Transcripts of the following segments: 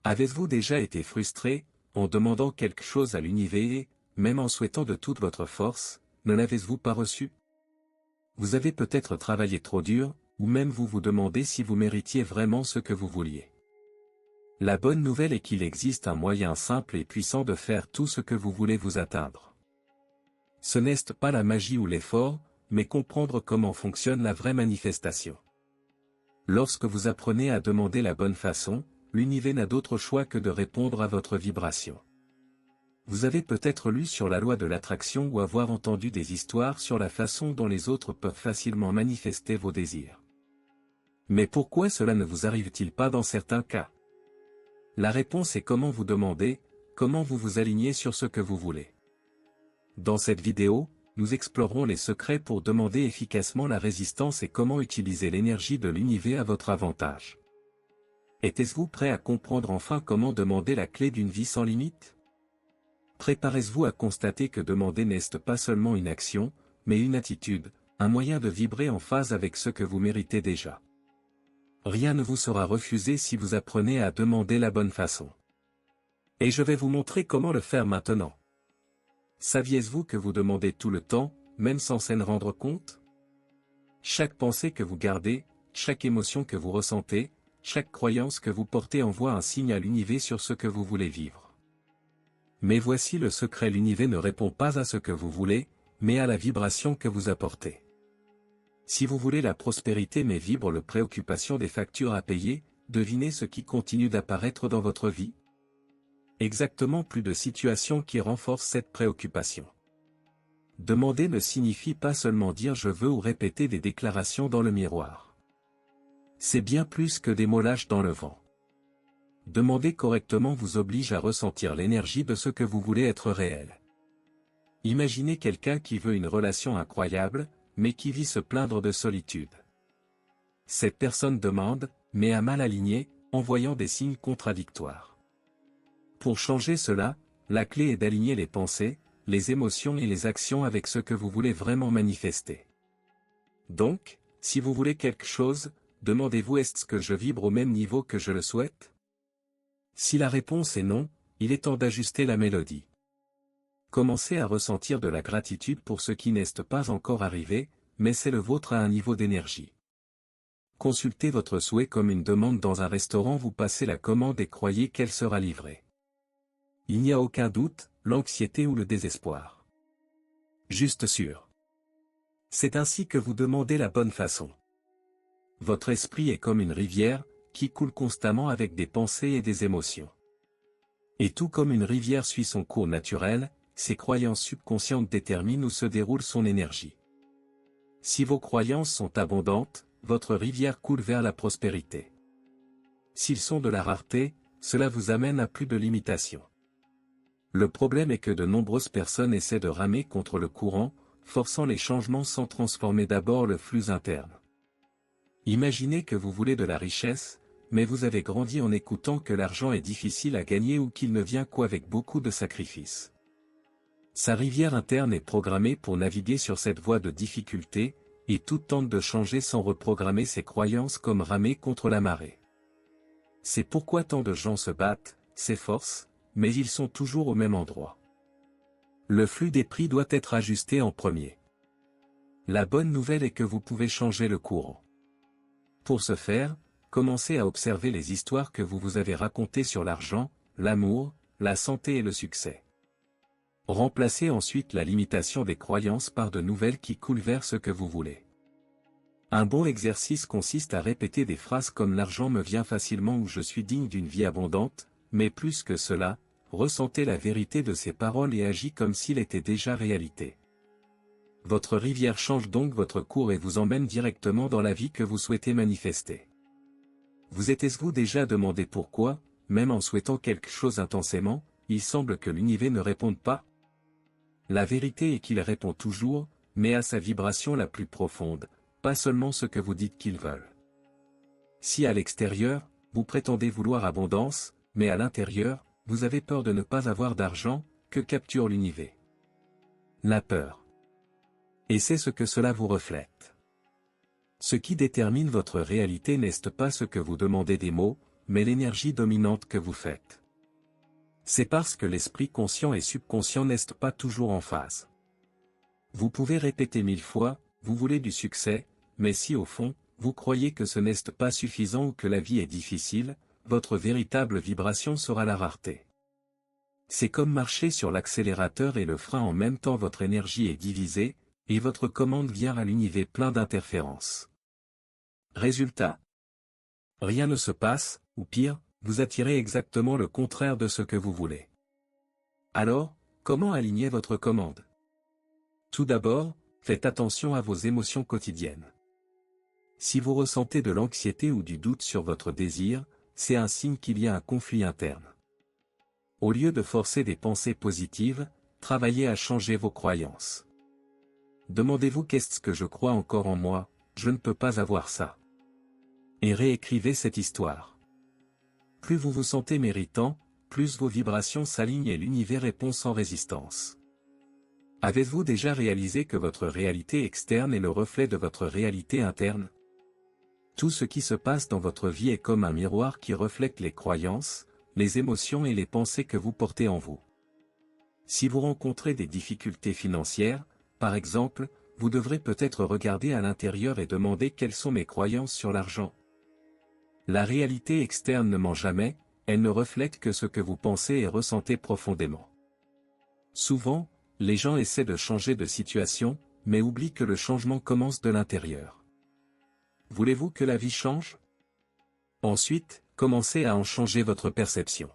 Avez-vous déjà été frustré, en demandant quelque chose à l'univers et, même en souhaitant de toute votre force, ne l'avez-vous pas reçu? Vous avez peut-être travaillé trop dur, ou même vous vous demandez si vous méritiez vraiment ce que vous vouliez. La bonne nouvelle est qu'il existe un moyen simple et puissant de faire tout ce que vous voulez vous atteindre. Ce n'est pas la magie ou l'effort, mais comprendre comment fonctionne la vraie manifestation. Lorsque vous apprenez à demander la bonne façon, l'univers n'a d'autre choix que de répondre à votre vibration. Vous avez peut-être lu sur la loi de l'attraction ou avoir entendu des histoires sur la façon dont les autres peuvent facilement manifester vos désirs. Mais pourquoi cela ne vous arrive-t-il pas dans certains cas? La réponse est comment vous demandez, comment vous vous alignez sur ce que vous voulez. Dans cette vidéo, nous explorerons les secrets pour demander efficacement la résistance et comment utiliser l'énergie de l'univers à votre avantage. Êtes-vous prêt à comprendre enfin comment demander la clé d'une vie sans limite? Préparez-vous à constater que demander n'est pas seulement une action, mais une attitude, un moyen de vibrer en phase avec ce que vous méritez déjà. Rien ne vous sera refusé si vous apprenez à demander la bonne façon. Et je vais vous montrer comment le faire maintenant. Saviez-vous que vous demandez tout le temps, même sans s'en rendre compte? Chaque pensée que vous gardez, chaque émotion que vous ressentez, chaque croyance que vous portez envoie un signe à l'univers sur ce que vous voulez vivre. Mais voici le secret: l'univers ne répond pas à ce que vous voulez, mais à la vibration que vous apportez. Si vous voulez la prospérité mais vibre la préoccupation des factures à payer, devinez ce qui continue d'apparaître dans votre vie? Exactement, plus de situations qui renforcent cette préoccupation. Demander ne signifie pas seulement dire je veux ou répéter des déclarations dans le miroir. C'est bien plus que des mots lâches dans le vent. Demander correctement vous oblige à ressentir l'énergie de ce que vous voulez être réel. Imaginez quelqu'un qui veut une relation incroyable, mais qui vit se plaindre de solitude. Cette personne demande, mais a mal aligné, envoyant des signes contradictoires. Pour changer cela, la clé est d'aligner les pensées, les émotions et les actions avec ce que vous voulez vraiment manifester. Donc, si vous voulez quelque chose, demandez-vous: est-ce que je vibre au même niveau que je le souhaite? Si la réponse est non, il est temps d'ajuster la mélodie. Commencez à ressentir de la gratitude pour ce qui n'est pas encore arrivé, mais c'est le vôtre à un niveau d'énergie. Consultez votre souhait comme une demande dans un restaurant: vous passez la commande et croyez qu'elle sera livrée. Il n'y a aucun doute, l'anxiété ou le désespoir. Juste sûr. C'est ainsi que vous demandez la bonne façon. Votre esprit est comme une rivière, qui coule constamment avec des pensées et des émotions. Et tout comme une rivière suit son cours naturel, ses croyances subconscientes déterminent où se déroule son énergie. Si vos croyances sont abondantes, votre rivière coule vers la prospérité. S'ils sont de la rareté, cela vous amène à plus de limitations. Le problème est que de nombreuses personnes essaient de ramer contre le courant, forçant les changements sans transformer d'abord le flux interne. Imaginez que vous voulez de la richesse, mais vous avez grandi en écoutant que l'argent est difficile à gagner ou qu'il ne vient qu'avec beaucoup de sacrifices. Sa rivière interne est programmée pour naviguer sur cette voie de difficulté, et tout tente de changer sans reprogrammer ses croyances, comme ramer contre la marée. C'est pourquoi tant de gens se battent, s'efforcent, mais ils sont toujours au même endroit. Le flux des prix doit être ajusté en premier. La bonne nouvelle est que vous pouvez changer le courant. Pour ce faire, commencez à observer les histoires que vous vous avez racontées sur l'argent, l'amour, la santé et le succès. Remplacez ensuite la limitation des croyances par de nouvelles qui coulent vers ce que vous voulez. Un bon exercice consiste à répéter des phrases comme l'argent me vient facilement ou je suis digne d'une vie abondante, mais plus que cela, ressentez la vérité de ces paroles et agissez comme s'il était déjà réalité. Votre rivière change donc votre cours et vous emmène directement dans la vie que vous souhaitez manifester. Vous êtes-vous déjà demandé pourquoi, même en souhaitant quelque chose intensément, il semble que l'univers ne réponde pas? La vérité est qu'il répond toujours, mais à sa vibration la plus profonde, pas seulement ce que vous dites qu'il veut. Si à l'extérieur, vous prétendez vouloir abondance, mais à l'intérieur, vous avez peur de ne pas avoir d'argent, que capture l'univers? La peur. Et c'est ce que cela vous reflète. Ce qui détermine votre réalité n'est pas ce que vous demandez des mots, mais l'énergie dominante que vous faites. C'est parce que l'esprit conscient et subconscient n'est pas toujours en phase. Vous pouvez répéter 1000 fois, vous voulez du succès, mais si au fond, vous croyez que ce n'est pas suffisant ou que la vie est difficile, votre véritable vibration sera la rareté. C'est comme marcher sur l'accélérateur et le frein en même temps, votre énergie est divisée, et votre commande vient à l'univers plein d'interférences. Résultat. Rien ne se passe, ou pire, vous attirez exactement le contraire de ce que vous voulez. Alors, comment aligner votre commande? Tout d'abord, faites attention à vos émotions quotidiennes. Si vous ressentez de l'anxiété ou du doute sur votre désir, c'est un signe qu'il y a un conflit interne. Au lieu de forcer des pensées positives, travaillez à changer vos croyances. Demandez-vous: qu'est-ce que je crois encore en moi, je ne peux pas avoir ça. Et réécrivez cette histoire. Plus vous vous sentez méritant, plus vos vibrations s'alignent et l'univers répond sans résistance. Avez-vous déjà réalisé que votre réalité externe est le reflet de votre réalité interne? Tout ce qui se passe dans votre vie est comme un miroir qui reflète les croyances, les émotions et les pensées que vous portez en vous. Si vous rencontrez des difficultés financières, par exemple, vous devrez peut-être regarder à l'intérieur et demander: quelles sont mes croyances sur l'argent? La réalité externe ne ment jamais, elle ne reflète que ce que vous pensez et ressentez profondément. Souvent, les gens essaient de changer de situation, mais oublient que le changement commence de l'intérieur. Voulez-vous que la vie change? Ensuite, commencez à en changer votre perception.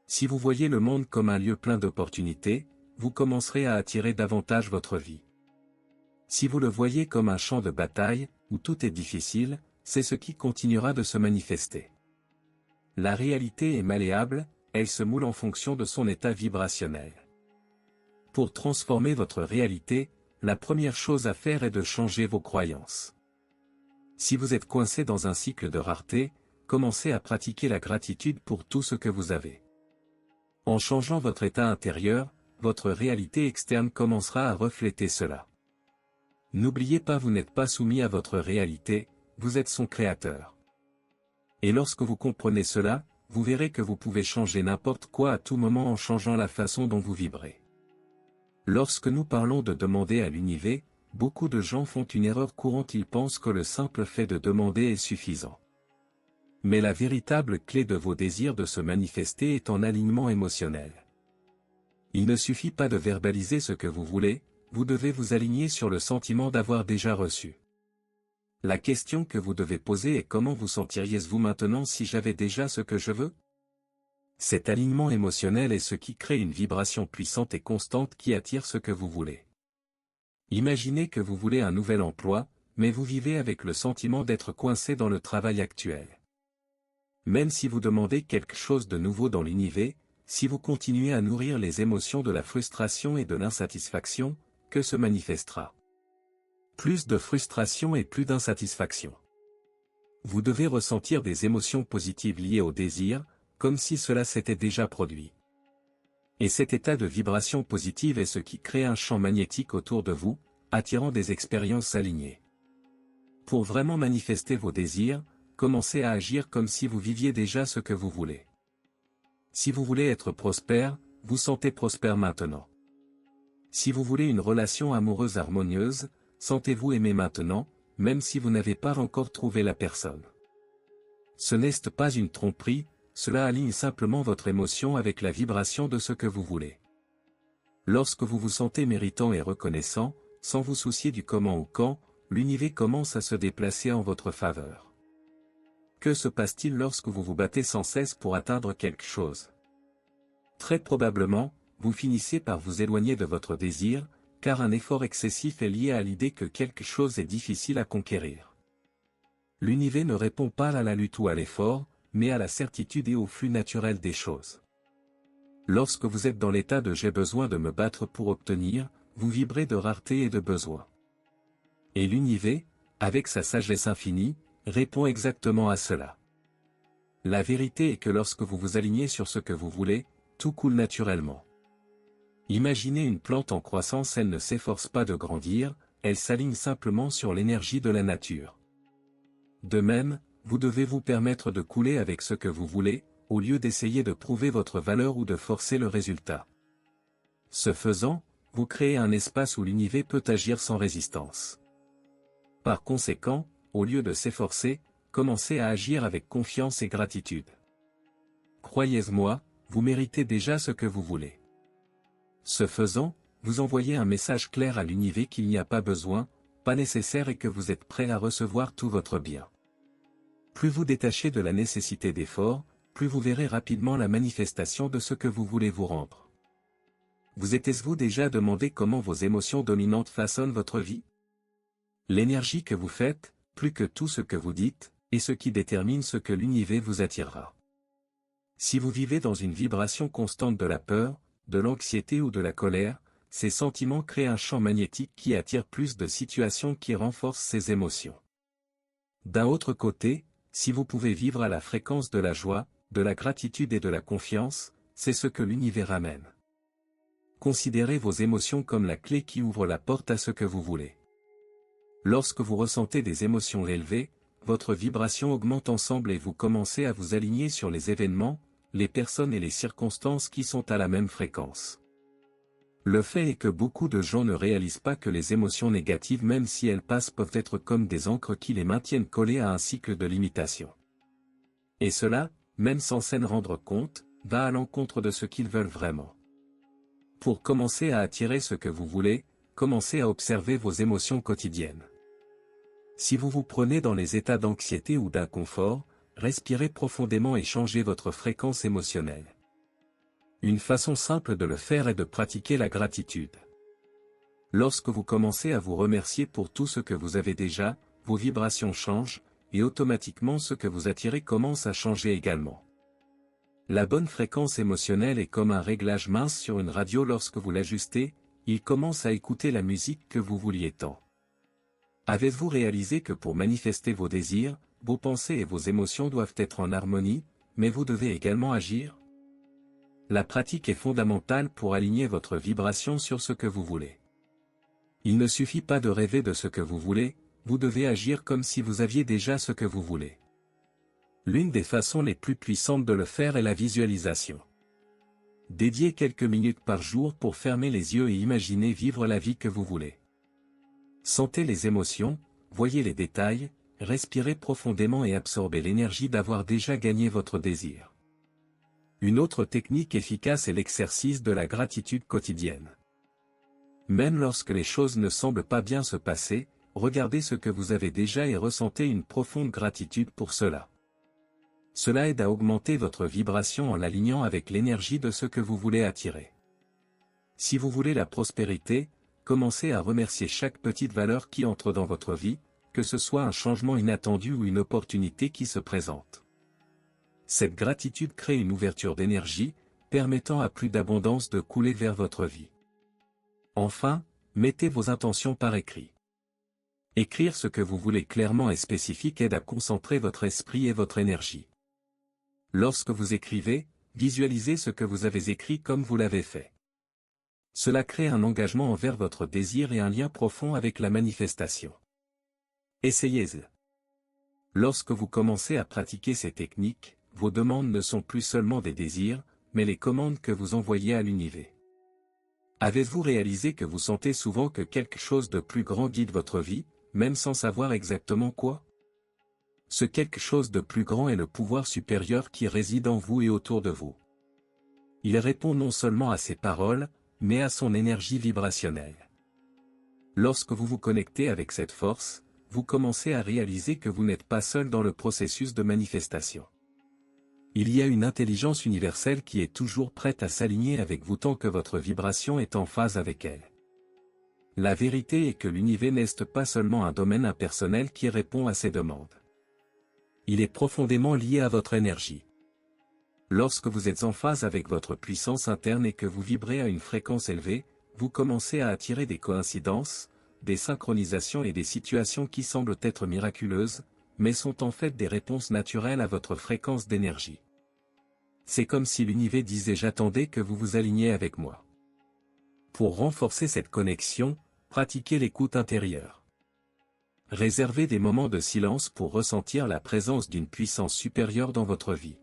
Si vous voyez le monde comme un lieu plein d'opportunités, vous commencerez à attirer davantage votre vie. Si vous le voyez comme un champ de bataille, où tout est difficile, c'est ce qui continuera de se manifester. La réalité est malléable, elle se moule en fonction de son état vibrationnel. Pour transformer votre réalité, la première chose à faire est de changer vos croyances. Si vous êtes coincé dans un cycle de rareté, commencez à pratiquer la gratitude pour tout ce que vous avez. En changeant votre état intérieur, votre réalité externe commencera à refléter cela. N'oubliez pas, vous n'êtes pas soumis à votre réalité, vous êtes son créateur. Et lorsque vous comprenez cela, vous verrez que vous pouvez changer n'importe quoi à tout moment en changeant la façon dont vous vibrez. Lorsque nous parlons de demander à l'univers, beaucoup de gens font une erreur courante, ils pensent que le simple fait de demander est suffisant. Mais la véritable clé de vos désirs de se manifester est en alignement émotionnel. Il ne suffit pas de verbaliser ce que vous voulez, vous devez vous aligner sur le sentiment d'avoir déjà reçu. La question que vous devez poser est: comment vous sentiriez-vous maintenant si j'avais déjà ce que je veux? Cet alignement émotionnel est ce qui crée une vibration puissante et constante qui attire ce que vous voulez. Imaginez que vous voulez un nouvel emploi, mais vous vivez avec le sentiment d'être coincé dans le travail actuel. Même si vous demandez quelque chose de nouveau dans l'univers, si vous continuez à nourrir les émotions de la frustration et de l'insatisfaction, que se manifestera? Plus de frustration et plus d'insatisfaction. Vous devez ressentir des émotions positives liées au désir, comme si cela s'était déjà produit. Et cet état de vibration positive est ce qui crée un champ magnétique autour de vous, attirant des expériences alignées. Pour vraiment manifester vos désirs, commencez à agir comme si vous viviez déjà ce que vous voulez. Si vous voulez être prospère, vous sentez prospère maintenant. Si vous voulez une relation amoureuse harmonieuse, sentez-vous aimé maintenant, même si vous n'avez pas encore trouvé la personne. Ce n'est pas une tromperie, cela aligne simplement votre émotion avec la vibration de ce que vous voulez. Lorsque vous vous sentez méritant et reconnaissant, sans vous soucier du comment ou quand, l'univers commence à se déplacer en votre faveur. Que se passe-t-il lorsque vous vous battez sans cesse pour atteindre quelque chose? Très probablement, vous finissez par vous éloigner de votre désir, car un effort excessif est lié à l'idée que quelque chose est difficile à conquérir. L'univers ne répond pas à la lutte ou à l'effort, mais à la certitude et au flux naturel des choses. Lorsque vous êtes dans l'état de « j'ai besoin de me battre pour obtenir », vous vibrez de rareté et de besoin. Et l'univers, avec sa sagesse infinie, répond exactement à cela. La vérité est que lorsque vous vous alignez sur ce que vous voulez, tout coule naturellement. Imaginez une plante en croissance, elle ne s'efforce pas de grandir, elle s'aligne simplement sur l'énergie de la nature. De même, vous devez vous permettre de couler avec ce que vous voulez, au lieu d'essayer de prouver votre valeur ou de forcer le résultat. Ce faisant, vous créez un espace où l'univers peut agir sans résistance. Par conséquent, au lieu de s'efforcer, commencez à agir avec confiance et gratitude. Croyez-moi, vous méritez déjà ce que vous voulez. Ce faisant, vous envoyez un message clair à l'univers qu'il n'y a pas besoin, pas nécessaire et que vous êtes prêt à recevoir tout votre bien. Plus vous détachez de la nécessité d'effort, plus vous verrez rapidement la manifestation de ce que vous voulez vous rendre. Vous êtes-vous déjà demandé comment vos émotions dominantes façonnent votre vie? L'énergie que vous faites, plus que tout ce que vous dites, est ce qui détermine ce que l'univers vous attirera. Si vous vivez dans une vibration constante de la peur, de l'anxiété ou de la colère, ces sentiments créent un champ magnétique qui attire plus de situations qui renforcent ces émotions. D'un autre côté, si vous pouvez vivre à la fréquence de la joie, de la gratitude et de la confiance, c'est ce que l'univers amène. Considérez vos émotions comme la clé qui ouvre la porte à ce que vous voulez. Lorsque vous ressentez des émotions élevées, votre vibration augmente ensemble et vous commencez à vous aligner sur les événements, les personnes et les circonstances qui sont à la même fréquence. Le fait est que beaucoup de gens ne réalisent pas que les émotions négatives, même si elles passent, peuvent être comme des ancres qui les maintiennent collés à un cycle de limitation. Et cela, même sans s'en rendre compte, va à l'encontre de ce qu'ils veulent vraiment. Pour commencer à attirer ce que vous voulez, commencez à observer vos émotions quotidiennes. Si vous vous prenez dans les états d'anxiété ou d'inconfort, respirez profondément et changez votre fréquence émotionnelle. Une façon simple de le faire est de pratiquer la gratitude. Lorsque vous commencez à vous remercier pour tout ce que vous avez déjà, vos vibrations changent, et automatiquement ce que vous attirez commence à changer également. La bonne fréquence émotionnelle est comme un réglage mince sur une radio. Lorsque vous l'ajustez, il commence à écouter la musique que vous vouliez tant. Avez-vous réalisé que pour manifester vos désirs, vos pensées et vos émotions doivent être en harmonie, mais vous devez également agir? La pratique est fondamentale pour aligner votre vibration sur ce que vous voulez. Il ne suffit pas de rêver de ce que vous voulez, vous devez agir comme si vous aviez déjà ce que vous voulez. L'une des façons les plus puissantes de le faire est la visualisation. Dédiez quelques minutes par jour pour fermer les yeux et imaginer vivre la vie que vous voulez. Sentez les émotions, voyez les détails, respirez profondément et absorbez l'énergie d'avoir déjà gagné votre désir. Une autre technique efficace est l'exercice de la gratitude quotidienne. Même lorsque les choses ne semblent pas bien se passer, regardez ce que vous avez déjà et ressentez une profonde gratitude pour cela. Cela aide à augmenter votre vibration en l'alignant avec l'énergie de ce que vous voulez attirer. Si vous voulez la prospérité, commencez à remercier chaque petite valeur qui entre dans votre vie, que ce soit un changement inattendu ou une opportunité qui se présente. Cette gratitude crée une ouverture d'énergie, permettant à plus d'abondance de couler vers votre vie. Enfin, mettez vos intentions par écrit. Écrire ce que vous voulez clairement et spécifique aide à concentrer votre esprit et votre énergie. Lorsque vous écrivez, visualisez ce que vous avez écrit comme vous l'avez fait. Cela crée un engagement envers votre désir et un lien profond avec la manifestation. Essayez-le. Lorsque vous commencez à pratiquer ces techniques, vos demandes ne sont plus seulement des désirs, mais les commandes que vous envoyez à l'univers. Avez-vous réalisé que vous sentez souvent que quelque chose de plus grand guide votre vie, même sans savoir exactement quoi? Ce quelque chose de plus grand est le pouvoir supérieur qui réside en vous et autour de vous. Il répond non seulement à ses paroles, mais à son énergie vibrationnelle. Lorsque vous vous connectez avec cette force, vous commencez à réaliser que vous n'êtes pas seul dans le processus de manifestation. Il y a une intelligence universelle qui est toujours prête à s'aligner avec vous tant que votre vibration est en phase avec elle. La vérité est que l'univers n'est pas seulement un domaine impersonnel qui répond à ces demandes. Il est profondément lié à votre énergie. Lorsque vous êtes en phase avec votre puissance interne et que vous vibrez à une fréquence élevée, vous commencez à attirer des coïncidences, des synchronisations et des situations qui semblent être miraculeuses, mais sont en fait des réponses naturelles à votre fréquence d'énergie. C'est comme si l'univers disait: j'attendais que vous vous aligniez avec moi. Pour renforcer cette connexion, pratiquez l'écoute intérieure. Réservez des moments de silence pour ressentir la présence d'une puissance supérieure dans votre vie.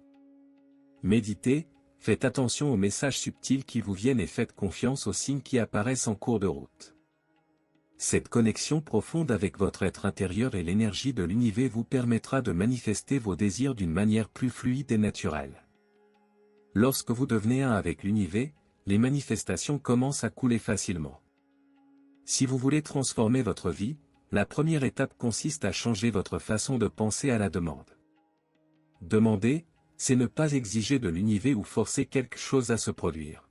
Méditez, faites attention aux messages subtils qui vous viennent et faites confiance aux signes qui apparaissent en cours de route. Cette connexion profonde avec votre être intérieur et l'énergie de l'univers vous permettra de manifester vos désirs d'une manière plus fluide et naturelle. Lorsque vous devenez un avec l'univers, les manifestations commencent à couler facilement. Si vous voulez transformer votre vie, la première étape consiste à changer votre façon de penser à la demande. Demander, c'est ne pas exiger de l'univers ou forcer quelque chose à se produire.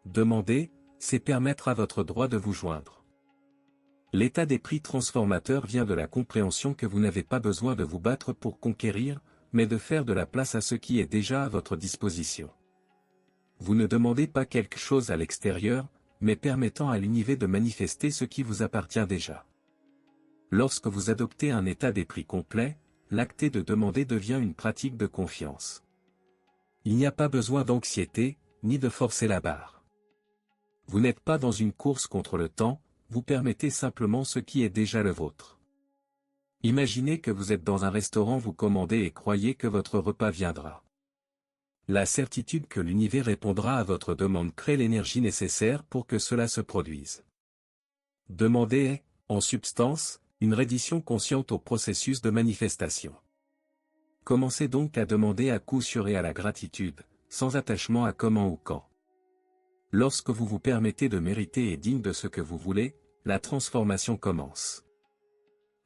Demander, c'est permettre à votre droit de vous joindre. L'état d'esprit transformateur vient de la compréhension que vous n'avez pas besoin de vous battre pour conquérir, mais de faire de la place à ce qui est déjà à votre disposition. Vous ne demandez pas quelque chose à l'extérieur, mais permettant à l'univers de manifester ce qui vous appartient déjà. Lorsque vous adoptez un état d'esprit complet, l'acte de demander devient une pratique de confiance. Il n'y a pas besoin d'anxiété, ni de forcer la barre. Vous n'êtes pas dans une course contre le temps, vous permettez simplement ce qui est déjà le vôtre. Imaginez que vous êtes dans un restaurant, vous commandez et croyez que votre repas viendra. La certitude que l'univers répondra à votre demande crée l'énergie nécessaire pour que cela se produise. Demander est, en substance, une reddition consciente au processus de manifestation. Commencez donc à demander à coup sûr et à la gratitude, sans attachement à comment ou quand. Lorsque vous vous permettez de mériter et digne de ce que vous voulez, la transformation commence.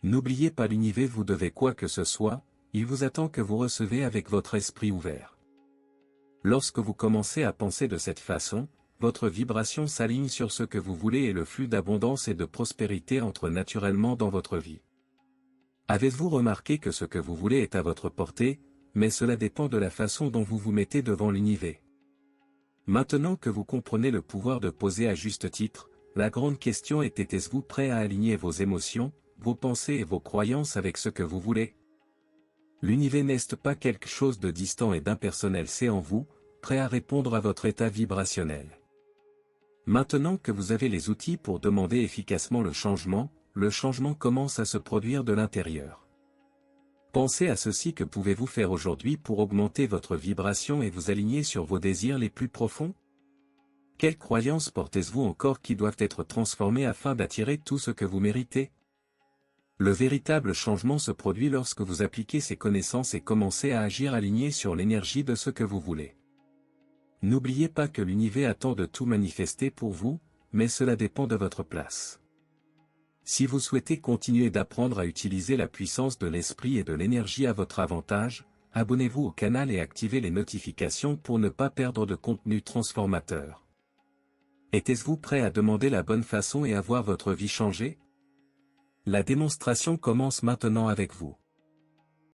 N'oubliez pas l'univers, vous devez quoi que ce soit, il vous attend que vous recevez avec votre esprit ouvert. Lorsque vous commencez à penser de cette façon, votre vibration s'aligne sur ce que vous voulez et le flux d'abondance et de prospérité entre naturellement dans votre vie. Avez-vous remarqué que ce que vous voulez est à votre portée, mais cela dépend de la façon dont vous vous mettez devant l'univers. Maintenant que vous comprenez le pouvoir de poser à juste titre, la grande question est: êtes-vous prêt à aligner vos émotions, vos pensées et vos croyances avec ce que vous voulez? L'univers n'est pas quelque chose de distant et d'impersonnel, c'est en vous, prêt à répondre à votre état vibrationnel. Maintenant que vous avez les outils pour demander efficacement le changement commence à se produire de l'intérieur. Pensez à ceci: que pouvez-vous faire aujourd'hui pour augmenter votre vibration et vous aligner sur vos désirs les plus profonds? Quelles croyances portez-vous encore qui doivent être transformées afin d'attirer tout ce que vous méritez? Le véritable changement se produit lorsque vous appliquez ces connaissances et commencez à agir aligné sur l'énergie de ce que vous voulez. N'oubliez pas que l'univers attend de tout manifester pour vous, mais cela dépend de votre place. Si vous souhaitez continuer d'apprendre à utiliser la puissance de l'esprit et de l'énergie à votre avantage, abonnez-vous au canal et activez les notifications pour ne pas perdre de contenu transformateur. Êtes-vous prêt à demander la bonne façon et à voir votre vie changer? La démonstration commence maintenant avec vous.